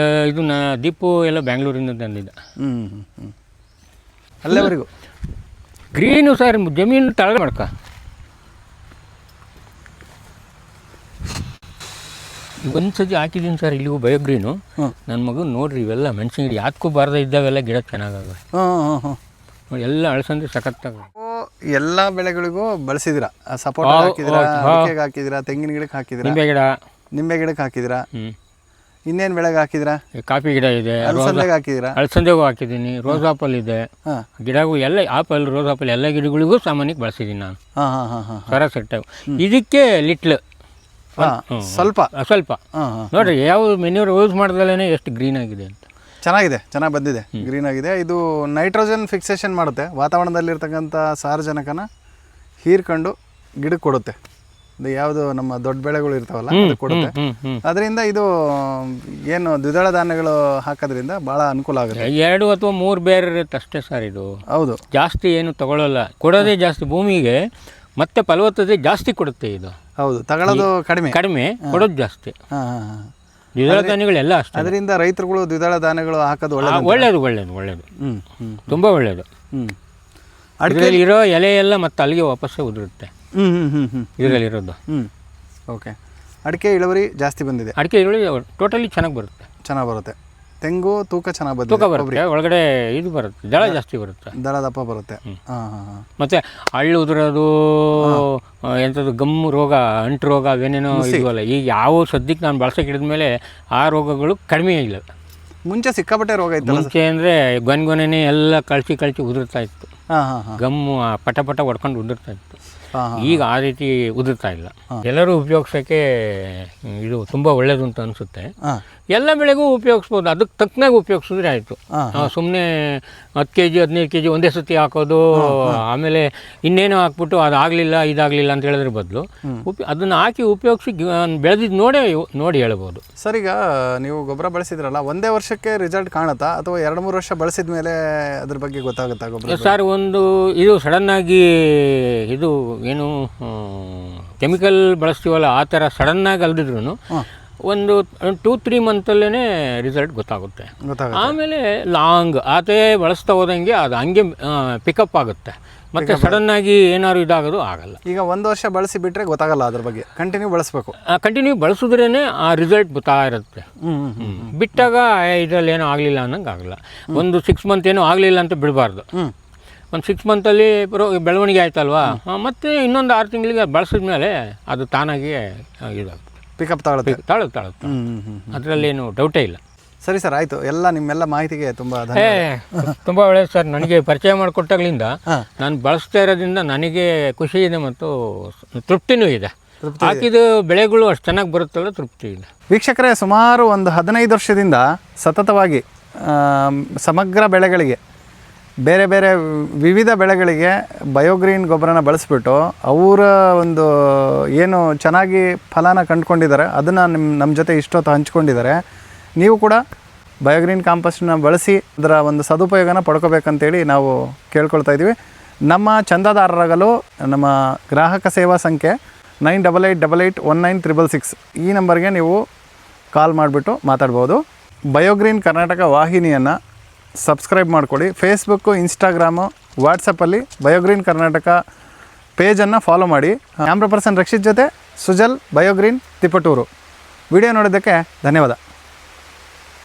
ಇದು ದೀಪು ಎಲ್ಲ ಬ್ಯಾಂಗ್ಳೂರಿಂದ ತಂದಿದ್ದ. ಅಲ್ಲೇವರೆಗೂ ಗ್ರೀನು ಸರ್, ಜಮೀನು ತಳಗೆ ಮಾಡ್ಕ. ಒಂದು ಸತಿ ಹಾಕಿದ್ದೀನಿ ಸರ್ ಇಲ್ಲಿಗೂ ಬಯೋಗ್ರೀನು. ನನ್ನ ಮಗು ನೋಡ್ರಿ ಇವೆಲ್ಲ ಮೆಣಸಿನ ಗಿಡ ಯಾಕೂ ಬಾರದೇ ಇದ್ದಾವೆಲ್ಲ ಗಿಡ ಚೆನ್ನಾಗವೆ. ಎಲ್ಲ ಅಳಸಂದ್ರೆ ಸಖತ್ತಾಗ. ಎಲ್ಲ ಬೆಳೆಗಳಿಗೂ ಬಳಸಿದಿರಾ? ಸಪೋಟ ಹಾಕಿದಿರಾ, ಅಡಿಕೆಗೆ ಹಾಕಿದಿರಾ, ತೆಂಗಿನ ಗಿಡಕ್ಕೆ ಹಾಕಿದಿರಾ, ನಿಂಬೆ ಗಿಡಕ್ಕೆ ಹಾಕಿದಿರಾ, ಇನ್ನೇನು ಬೆಳೆಗೆ ಹಾಕಿದಿರಾ? ಕಾಫಿ ಗಿಡ ಇದೆ, ಅಲಸಂದೆಗೆ ಹಾಕಿದಿರಾ? ಅಲಸಂದೆಗೂ ಹಾಕಿದ್ದೀನಿ, ರೋಸ್ ಆಪಲ್ ಇದೆ, ಗಿಡಗೂ ಎಲ್ಲ ಆಪಲ್ ರೋಸ್ ಆಪಲ್ ಎಲ್ಲ ಗಿಡಗಳಿಗೂ ಸಾಮಾನ್ಯಕ್ಕೆ ಬಳಸಿದ್ದೀನಿ ನಾನು. ಸರ ಸೆಟ್. ಇದಕ್ಕೆ ಲಿಟ್ಲ್ ಸ್ವಲ್ಪ ಸ್ವಲ್ಪ ನೋಡ್ರಿ ಯಾವ ಮೆನ್ಯೂರ್ ಯೂಸ್ ಮಾಡ್ದಲೇ ಎಷ್ಟು ಗ್ರೀನ್ ಆಗಿದೆ ಅಂತ. ಚೆನ್ನಾಗಿ ಬಂದಿದೆ, ಗ್ರೀನ್ ಆಗಿದೆ. ಇದು ನೈಟ್ರೋಜನ್ ಫಿಕ್ಸೇಷನ್ ಮಾಡುತ್ತೆ, ವಾತಾವರಣದಲ್ಲಿರ್ತಕ್ಕಂಥ ಸಾರಜನಕನ ಹೀರ್ಕೊಂಡು ಗಿಡಕ್ಕೆ ಕೊಡುತ್ತೆ. ಇದು ಯಾವುದು ನಮ್ಮ ದೊಡ್ಡ ಬೆಳೆಗಳು ಇರ್ತಾವಲ್ಲ ಅದು ಕೊಡುತ್ತೆ. ಅದರಿಂದ ಇದು ಏನು ದ್ವಿದಳ ಧಾನ್ಯಗಳು ಹಾಕೋದ್ರಿಂದ ಭಾಳ ಅನುಕೂಲ ಆಗುತ್ತೆ. 2 ಅಥವಾ 3 ಬೇರೆ ಇರುತ್ತೆ ಅಷ್ಟೇ ಸರ್. ಇದು ಹೌದು, ಜಾಸ್ತಿ ಏನು ತಗೊಳ್ಳಲ್ಲ, ಕೊಡೋದೇ ಜಾಸ್ತಿ. ಭೂಮಿಗೆ ಮತ್ತೆ ಫಲವತ್ತತೆ ಜಾಸ್ತಿ ಕೊಡುತ್ತೆ ಇದು. ಹೌದು, ತಗೊಳ್ಳೋದು ಕಡಿಮೆ, ಕೊಡೋದು ಜಾಸ್ತಿ. ದ್ವಿದಳ ಧಾನ್ಯಗಳೆಲ್ಲ ಅಷ್ಟೇ. ಅದರಿಂದ ರೈತರುಗಳು ದ್ವಿದಳ ಧಾನ್ಯಗಳು ಹಾಕೋದು ಒಳ್ಳೇದು ತುಂಬ ಒಳ್ಳೇದು. ಅಡಿಕೆಯಲ್ಲಿ ಇರೋ ಎಲೆ ಎಲ್ಲ ಮತ್ತೆ ಅಲ್ಲಿಗೆ ವಾಪಸ್ಸೇ ಉದುರುತ್ತೆ ಇದರಲ್ಲಿರೋದು. ಓಕೆ. ಅಡಿಕೆ ಇಳುವರಿ ಜಾಸ್ತಿ ಬಂದಿದೆ. ಅಡಿಕೆ ಇಳುವರಿ ಟೋಟಲಿ ಚೆನ್ನಾಗಿ ಬರುತ್ತೆ. ತೆಂಗು ತೂಕ ಚೆನ್ನಾಗಿ ಬರುತ್ತೆ. ಒಳಗಡೆ ಇದು ಬರುತ್ತೆ, ದಳ ಜಾಸ್ತಿ ಬರುತ್ತೆ, ದಳ ದಪ್ಪ ಬರುತ್ತೆ. ಮತ್ತೆ ಹಳ್ಳು ಉದುರೋದು, ಎಂಥದ್ದು ಗಮ್ಮು ರೋಗ, ಅಂಟು ರೋಗ ಅವೇನೇನೋ ಇಲ್ವಲ್ಲ. ಈಗ ಯಾವ ಸದ್ಯಕ್ಕೆ ನಾನು ಬಳಸೋಕೆ ಹಿಡಿದ ಮೇಲೆ ಆ ರೋಗಗಳು ಕಡಿಮೆ ಇಲ್ಲ. ಮುಂಚೆ ಸಿಕ್ಕಾಪಟ್ಟೆ ರೋಗ ಇತ್ತು. ಮುಂಚೆ ಅಂದರೆ ಗೊನೆನೇ ಎಲ್ಲ ಕಳಚಿ ಉದುರ್ತಾ ಇತ್ತು. ಗಮ್ಮು ಪಟ ಹೊಡ್ಕೊಂಡು ಉದುರ್ತಾ ಇತ್ತು. ಈಗ ಆ ರೀತಿ ಉದುರ್ತಾ ಇಲ್ಲ. ಎಲ್ಲರೂ ಉಪಯೋಗಿಸೋಕ್ಕೆ ಇದು ತುಂಬ ಒಳ್ಳೇದು ಅಂತ ಅನಿಸುತ್ತೆ. ಎಲ್ಲ ಬೆಳೆಗೂ ಉಪಯೋಗಿಸ್ಬೋದು, ಅದಕ್ಕೆ ತಕ್ಕನಾಗಿ ಉಪಯೋಗಿಸಿದ್ರೆ ಆಯಿತು. ಸುಮ್ಮನೆ 10 kg 15 kg ಒಂದೇ ಸತಿ ಹಾಕೋದು, ಆಮೇಲೆ ಇನ್ನೇನೋ ಹಾಕ್ಬಿಟ್ಟು ಅದಾಗಲಿಲ್ಲ ಇದಾಗಲಿಲ್ಲ ಅಂತ ಹೇಳಿದ್ರೆ ಬದಲು ಅದನ್ನು ಹಾಕಿ ಉಪಯೋಗಿಸಿ ಬೆಳೆದಿದ್ದು ನೋಡಿ ಹೇಳ್ಬೋದು. ಸರ್, ಈಗ ನೀವು ಗೊಬ್ಬರ ಬಳಸಿದ್ರಲ್ಲ, ಒಂದೇ ವರ್ಷಕ್ಕೆ ರಿಸಲ್ಟ್ ಕಾಣುತ್ತಾ ಅಥವಾ 2-3 ವರ್ಷ ಬಳಸಿದ ಮೇಲೆ ಅದ್ರ ಬಗ್ಗೆ ಗೊತ್ತಾಗುತ್ತಾ ಗೊಬ್ಬರ? ಸರ್, ಇದು ಸಡನ್ನಾಗಿ ಇದು ಏನು ಕೆಮಿಕಲ್ ಬಳಸ್ತೀವಲ್ಲ ಆ ಥರ ಸಡನ್ನಾಗಿ ಅಲ್ದಿದ್ರು ಒಂದು 2-3 ಮಂತಲ್ಲೇ ರಿಸಲ್ಟ್ ಗೊತ್ತಾಗುತ್ತೆ. ಆಮೇಲೆ ಲಾಂಗ್ ಆತೇ ಬಳಸ್ತಾ ಹೋದಂಗೆ ಅದು ಹಂಗೆ ಪಿಕಪ್ ಆಗುತ್ತೆ. ಮತ್ತೆ ಸಡನ್ನಾಗಿ ಏನಾದ್ರು ಇದಾಗೋದು ಆಗಲ್ಲ. ಈಗ 1 ವರ್ಷ ಬಳಸಿ ಬಿಟ್ಟರೆ ಗೊತ್ತಾಗಲ್ಲ, ಅದ್ರ ಬಗ್ಗೆ ಕಂಟಿನ್ಯೂ ಬಳಸಬೇಕು. ಕಂಟಿನ್ಯೂ ಬಳಸಿದ್ರೇ ಆ ರಿಸಲ್ಟ್ ಗೊತ್ತಾ ಇರುತ್ತೆ. ಬಿಟ್ಟಾಗ ಇದರಲ್ಲಿ ಏನೂ ಆಗಲಿಲ್ಲ ಅನ್ನಂಗೆ ಆಗಲ್ಲ. ಒಂದು 6 ಮಂತ್ ಏನೂ ಆಗಲಿಲ್ಲ ಅಂತ ಬಿಡಬಾರ್ದು. ಒಂದು 6 ಮಂತಲ್ಲಿ ಬೆಳವಣಿಗೆ ಆಯ್ತಲ್ವಾ, ಮತ್ತೆ ಇನ್ನೊಂದು 6 ತಿಂಗಳಿಗೆ ಬಳಸಿದ ಮೇಲೆ ಅದು ತಾನಾಗಿ ಇದಾಗುತ್ತೆ, ಪಿಕಪ್ ತಾಳುತ್ತೆ. ಅದರಲ್ಲೇನು ಡೌಟೇ ಇಲ್ಲ. ಸರಿ ಸರ್, ಆಯಿತು. ನಿಮ್ಮೆಲ್ಲ ಮಾಹಿತಿಗೆ ತುಂಬ ಒಳ್ಳೆಯದು ಸರ್. ನನಗೆ ಪರಿಚಯ ಮಾಡಿಕೊಟ್ಟಾಗಲಿಂದ ನಾನು ಬಳಸ್ತಾ ಇರೋದ್ರಿಂದ ನನಗೆ ಖುಷಿ ಇದೆ ಮತ್ತು ತೃಪ್ತಿನೂ ಇದೆ. ಹಾಕಿದ ಬೆಳೆಗಳು ಅಷ್ಟು ಚೆನ್ನಾಗಿ ಬರುತ್ತಲ್ಲ, ತೃಪ್ತಿ ಇದೆ. ವೀಕ್ಷಕರೇ, ಸುಮಾರು ಒಂದು 15 ವರ್ಷದಿಂದ ಸತತವಾಗಿ ಸಮಗ್ರ ಬೆಳೆಗಳಿಗೆ, ಬೇರೆ ಬೇರೆ ವಿವಿಧ ಬೆಳೆಗಳಿಗೆ ಬಯೋಗ್ರೀನ್ ಗೊಬ್ಬರನ ಬಳಸಿಬಿಟ್ಟು ಅವರ ಒಂದು ಏನು ಚೆನ್ನಾಗಿ ಫಲನ ಕಂಡುಕೊಂಡಿದ್ದಾರೆ ಅದನ್ನು ನಮ್ಮ ಜೊತೆ ಇಷ್ಟೊತ್ತು ಹಂಚ್ಕೊಂಡಿದ್ದಾರೆ. ನೀವು ಕೂಡ ಬಯೋಗ್ರೀನ್ ಕಾಂಪೋಸ್ಟನ್ನ ಬಳಸಿ ಅದರ ಒಂದು ಸದುಪಯೋಗನ ಪಡ್ಕೋಬೇಕಂತೇಳಿ ನಾವು ಕೇಳ್ಕೊಳ್ತಾ ಇದ್ದೀವಿ. ನಮ್ಮ ಚಂದಾದಾರರಾಗಲು ನಮ್ಮ ಗ್ರಾಹಕ ಸೇವಾ ಸಂಖ್ಯೆ 98881966 ಈ ನಂಬರ್ಗೆ ನೀವು ಕಾಲ್ ಮಾಡಿಬಿಟ್ಟು ಮಾತಾಡ್ಬೋದು. ಬಯೋಗ್ರೀನ್ ಕರ್ನಾಟಕ ವಾಹಿನಿಯನ್ನು ಸಬ್ಸ್ಕ್ರೈಬ್ ಮಾಡ್ಕೊಳ್ಳಿ. ಫೇಸ್ಬುಕ್ಕು, ಇನ್ಸ್ಟಾಗ್ರಾಮು, ವಾಟ್ಸಪ್ಪಲ್ಲಿ ಬಯೋಗ್ರೀನ್ ಕರ್ನಾಟಕ ಪೇಜನ್ನು ಫಾಲೋ ಮಾಡಿ. ಕ್ಯಾಮ್ರಾ ಪರ್ಸನ್ ರಕ್ಷಿತ್ ಜೊತೆ ಸುಜಲ್, ಬಯೋಗ್ರೀನ್, ತಿಪಟೂರು. ವಿಡಿಯೋ ನೋಡೋದಕ್ಕೆ ಧನ್ಯವಾದ.